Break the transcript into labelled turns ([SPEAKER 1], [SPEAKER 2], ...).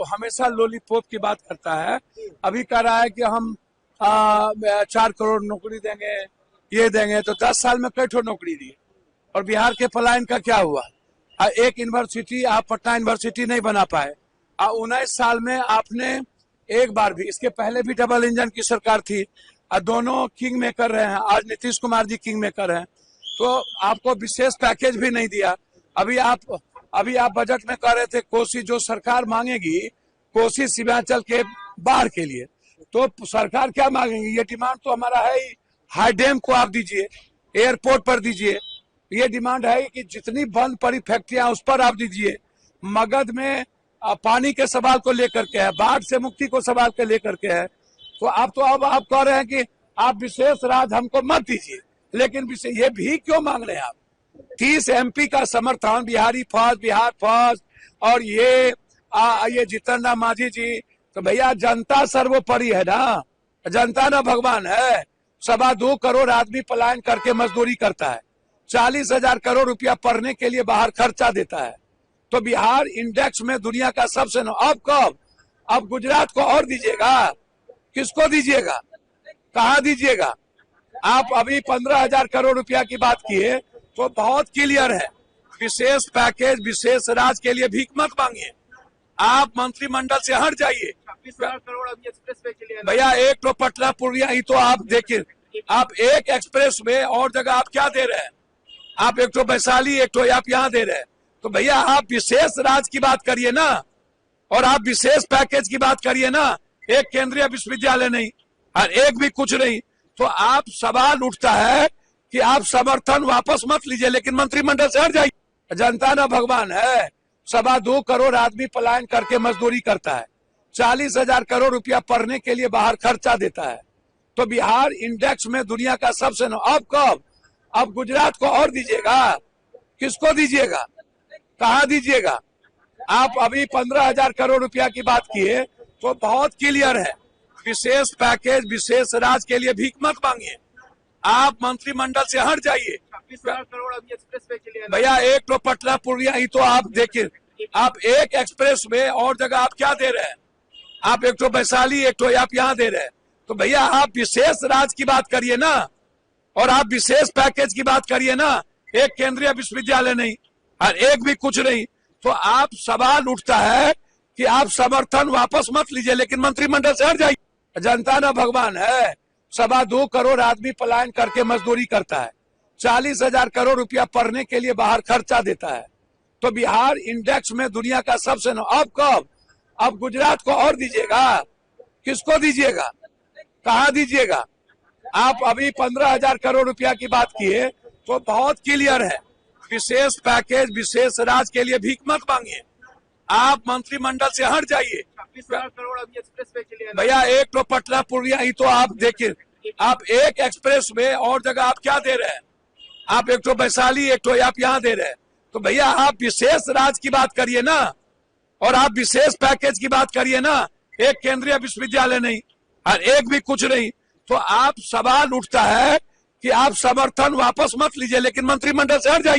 [SPEAKER 1] हमेशा लॉलीपॉप की बात करता है। अभी कह रहा है कि हम 4 करोड़ नौकरी देंगे, ये देंगे, तो 10 साल में कई ठो नौकरी दी। और बिहार के पलायन का क्या हुआ? एक यूनिवर्सिटी आप पटना यूनिवर्सिटी नहीं बना पाए। 19 साल में आपने एक बार भी, इसके पहले भी डबल इंजन की सरकार थी, दोनों किंग मेकर रहे हैं। आज नीतीश कुमार जी किंग मेकर हैं, तो आपको विशेष पैकेज भी नहीं दिया। अभी आप बजट में कह रहे थे कोसी जो सरकार मांगेगी, कोसी सीमांचल के बाढ़ के लिए, तो सरकार क्या मांगेगी? ये डिमांड तो हमारा है ही, हाई डैम को आप दीजिए, एयरपोर्ट पर दीजिए। ये डिमांड है कि जितनी बंद पड़ी फैक्ट्रियां उस पर आप दीजिए। मगध में पानी के सवाल को लेकर के है, बाढ़ से मुक्ति को सवाल के लेकर के है। तो अब आप कह रहे हैं कि आप विशेष राज हमको मत दीजिए, लेकिन ये भी क्यों मांग रहे हैं आप? 30 MP का समर्थन, बिहारी फर्स्ट, बिहार फर्स्ट, और ये जितन राम मांझी जी, तो भैया जनता सर्वोपरि है ना, जनता ना भगवान है। 2.25 करोड़ आदमी पलायन करके मजदूरी करता है, 40,000 करोड़ रुपया पढ़ने के लिए बाहर खर्चा देता है। तो बिहार इंडेक्स में दुनिया का सबसे अब कब? अब गुजरात को और दीजिएगा? किसको दीजिएगा? कहाँ दीजिएगा? आप अभी 15,000 करोड़ रुपया की बात किए, तो बहुत क्लियर है। विशेष पैकेज, विशेष राज के लिए भीख मत मांगिए, आप मंत्रिमंडल से हट जाइए।
[SPEAKER 2] 26,000 करोड़ अभी एक्सप्रेस वे के लिए
[SPEAKER 1] भैया एक तो पटना पूर्णिया ही तो आप देखिए, आप एक एक्सप्रेस में और जगह आप क्या दे रहे हैं? आप एक तो वैशाली, एक तो आप यहाँ दे रहे हैं। तो भैया आप विशेष राज की बात करिए ना, और आप विशेष पैकेज की बात करिए ना। एक केंद्रीय विश्वविद्यालय नहीं और एक भी कुछ नहीं, तो आप सवाल उठता है कि आप समर्थन वापस मत लीजिए, लेकिन मंत्रिमंडल से हट जाइए। जनता ना भगवान है। 2.25 करोड़ आदमी पलायन करके मजदूरी करता है, 40,000 करोड़ रुपया पढ़ने के लिए बाहर खर्चा देता है। तो बिहार इंडेक्स में दुनिया का सबसे अब कब? अब गुजरात को और दीजिएगा? किसको दीजिएगा? कहाँ दीजिएगा? आप अभी 15,000 करोड़ रुपया की बात किए, तो बहुत क्लियर है। विशेष पैकेज, विशेष राज के लिए भीख मत मांगिए, आप मंत्रिमंडल से हट जाइए।
[SPEAKER 2] 26,000 करोड़ अभी एक्सप्रेस वे के लिए
[SPEAKER 1] भैया एक तो पटना पूर्णिया ही तो आप देखिए, आप एक एक्सप्रेस में और जगह आप क्या दे रहे हैं? आप एक तो वैशाली, एक तो आप यहाँ दे रहे हैं। तो भैया आप विशेष राज की बात करिए ना, और आप विशेष पैकेज की बात करिए ना। एक केंद्रीय विश्वविद्यालय नहीं और एक भी कुछ नहीं, तो आप सवाल उठता है कि आप समर्थन वापस मत लीजिए, लेकिन मंत्रिमंडल से हट जाइए। जनता ना भगवान है। 2.25 करोड़ आदमी पलायन करके मजदूरी करता है, 40,000 करोड़ रुपया पढ़ने के लिए बाहर खर्चा देता है। तो बिहार इंडेक्स में दुनिया का सबसे अब कब? अब गुजरात को और दीजिएगा? किसको दीजिएगा? कहाँ दीजिएगा? आप अभी 15,000 करोड़ रुपया की बात किए, तो बहुत क्लियर है। विशेष पैकेज, विशेष राज के लिए भीख मत मांगिए, आप मंत्रिमंडल से हट जाइए।
[SPEAKER 2] 26,000 करोड़ अभी एक्सप्रेस वे के लिए
[SPEAKER 1] भैया एक तो पटना पूर्णिया ही तो आप देखिए, आप एक एक्सप्रेस में और जगह आप क्या दे रहे हैं? आप एक तो वैशाली, एक तो आप यहाँ दे रहे हैं। तो भैया आप विशेष राज की बात करिए ना, और आप विशेष पैकेज की बात करिए ना। एक केंद्रीय विश्वविद्यालय नहीं और एक भी कुछ नहीं, तो आप सवाल उठता है कि आप समर्थन वापस मत लीजिए, लेकिन मंत्रिमंडल से हट जाइए।